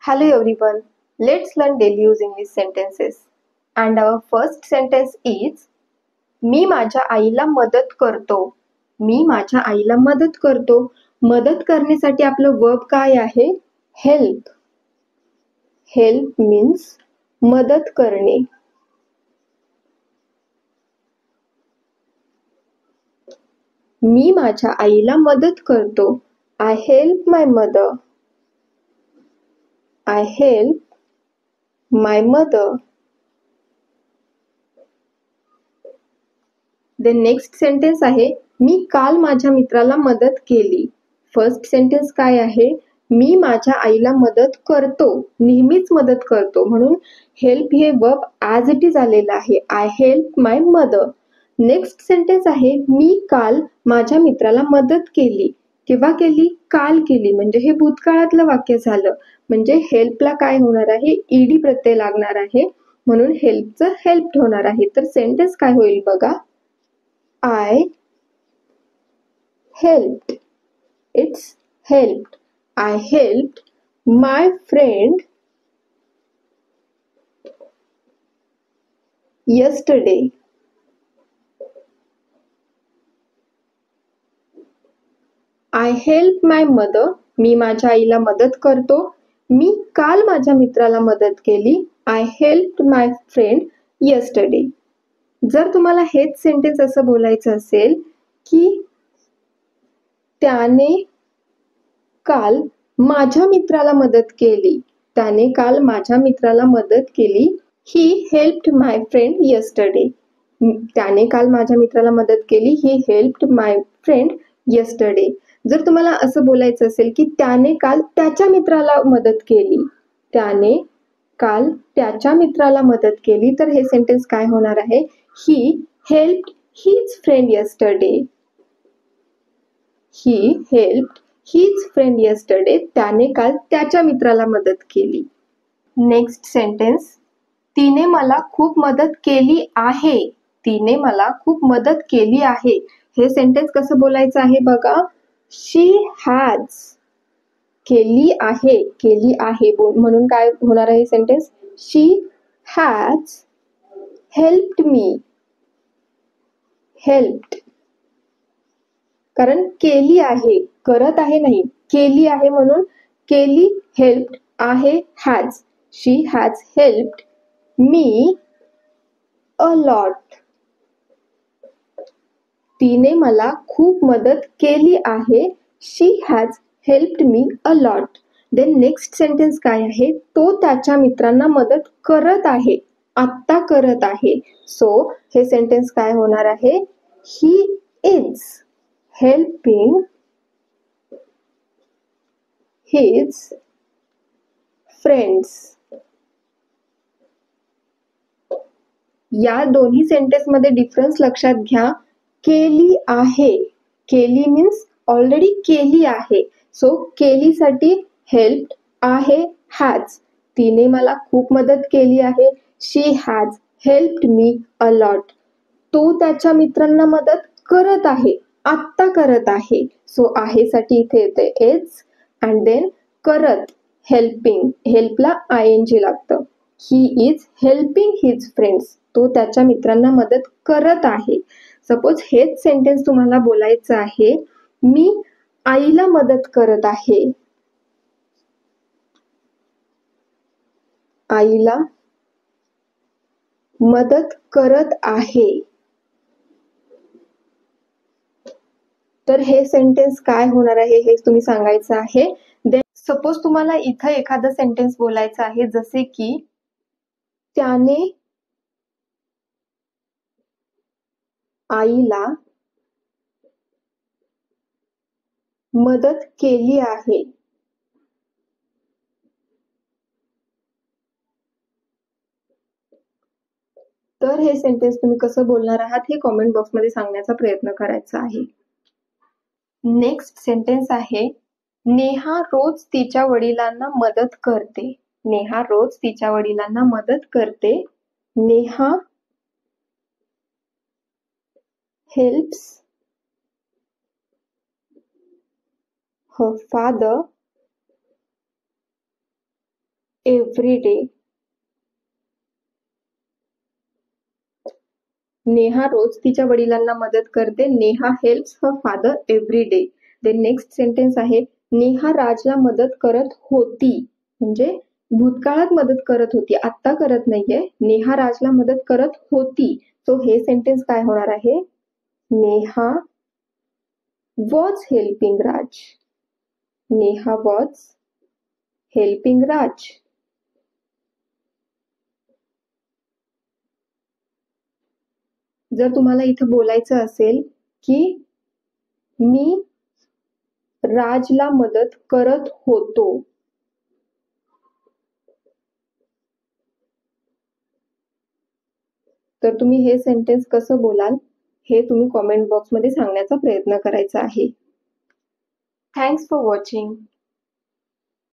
Hello everyone, let's learn daily use English sentences. And our first sentence is मी माझ्या आईला मदत करतो. मी माझ्या आईला मदत करतो. मदत करण्यासाठी आपलं वर्ब काय आहे? हेल्प. हेल्प मीन्स मदत करणे. मी माझ्या आईला मदत करतो. I help my mother. I help my mother. The next sentence आहे मी काल माझ्या मित्राला मदत केली. फर्स्ट सेंटेन्स काय आहे? मी माझ्या आईला मदत करतो. नेहमीच मदत करतो. म्हणून हेल्प हे वर्ब ॲज इट इज आलेलं आहे. I help my mother. Next sentence आहे मी काल माझ्या मित्राला मदत केली. केव्हा केली? काल केली. म्हणजे हे भूतकाळातलं वाक्य झालं. म्हणजे हेल्पला काय होणार आहे? ईडी प्रत्यय लागणार आहे. म्हणून हेल्पचं हेल्प होणार आहे. तर सेंटेन्स काय होईल बघा. I helped. It's helped. I helped my friend yesterday. I helped my mother. मी माझ्या आईला मदत करतो. मी काल माझ्या मित्राला मदत केली. I helped my friend yesterday. जर तुम्हाला हेच सेंटेन्स असं बोलायचं असेल की त्याने काल माझ्या मित्राला मदत केली. त्याने काल माझ्या मित्राला मदत केली. He helped my friend yesterday. त्याने काल माझ्या मित्राला मदत केली. He helped my friend yesterday. जर तुम्हाला असं बोलायचं असेल की त्याने काल त्याच्या मित्राला मदत केली. त्याने काल त्याच्या मित्राला मदत केली. तर हे सेंटेन्स काय होणार आहे? He helped his friend yesterday. He helped his friend yesterday. त्याने काल त्याच्या मित्राला मदत केली. नेक्स्ट सेंटेन्स तिने मला खूप मदत केली आहे. तिने मला खूप मदत केली आहे. हे सेंटेन्स कसं बोलायचं आहे बघा. शी हॅज. केली आहे. केली आहे म्हणून काय होणार आहे sentence? She has helped me. Helped कारण केली आहे. करत आहे नाही. केली आहे म्हणून केली हेल्प्ड आहे has. She has helped me a lot. तिने मला खूप मदत केली आहे. She has helped me a lot. Then next sentence काय आहे? तो त्याच्या मित्रांना मदत करत आहे. आत्ता करत आहे. सो हे सेंटेन्स काय होणार आहे? He is helping his friends. या दोन्ही सेंटेन्स मध्ये डिफरन्स लक्षात घ्या. केली आहे. केली मीन्स ऑलरेडी केली आहे. सो केलीसाठी हेल्प्ड आहे हॅज. तिने मला खूप मदत केली आहे. She has helped me a lot. तो त्याच्या मित्रांना मदत करत आहे. आत्ता करत आहे. सो आहे साठी इथे येते इज अँड देन करत हेल्पिंग. हेल्पला ING लागतं. He is helping his friends. तो त्याच्या मित्रांना मदत करत आहे. सपोज हेच सेंटेन्स तुम्हाला बोलायचं आहे मी आईला मदत करत आहे. आईला मदत करत आहे. तर हे सेंटेन्स काय होणार आहे हे तुम्ही सांगायचं आहे. देन सपोज तुम्हाला इथं एखादं सेंटेन्स बोलायचं आहे जसे की त्याने आईला मदत केली आहे. तर हे सेंटेन्स तुम्ही कसं बोलणार आहात हे कॉमेंट बॉक्समध्ये सांगण्याचा प्रयत्न करायचा आहे. नेक्स्ट सेंटेन्स आहे नेहा रोज तिच्या वडिलांना मदत करते. नेहा रोज तिच्या वडिलांना मदत करते. Neha helps her father every day. Neha रोज तिच्या वडिलांना मदत करते. Neha helps her father every day. Then next sentence आहे नेहा राजला मदत करत होती. म्हणजे भूतकाळात मदत करत होती, आत्ता करत नाहीये. नेहा राजला मदत करत होती. सो हे सेंटेन्स काय होणार आहे? Neha was helping Raj. Neha was helping Raj. जर तुम्हाला इथं बोलायचं असेल की मी राजला मदत करत होतो, तर तुम्ही हे सेंटेन्स कसं बोलाल हे तुम्ही कॉमेंट बॉक्समध्ये सांगण्याचा प्रयत्न करायचा आहे. Thanks for watching.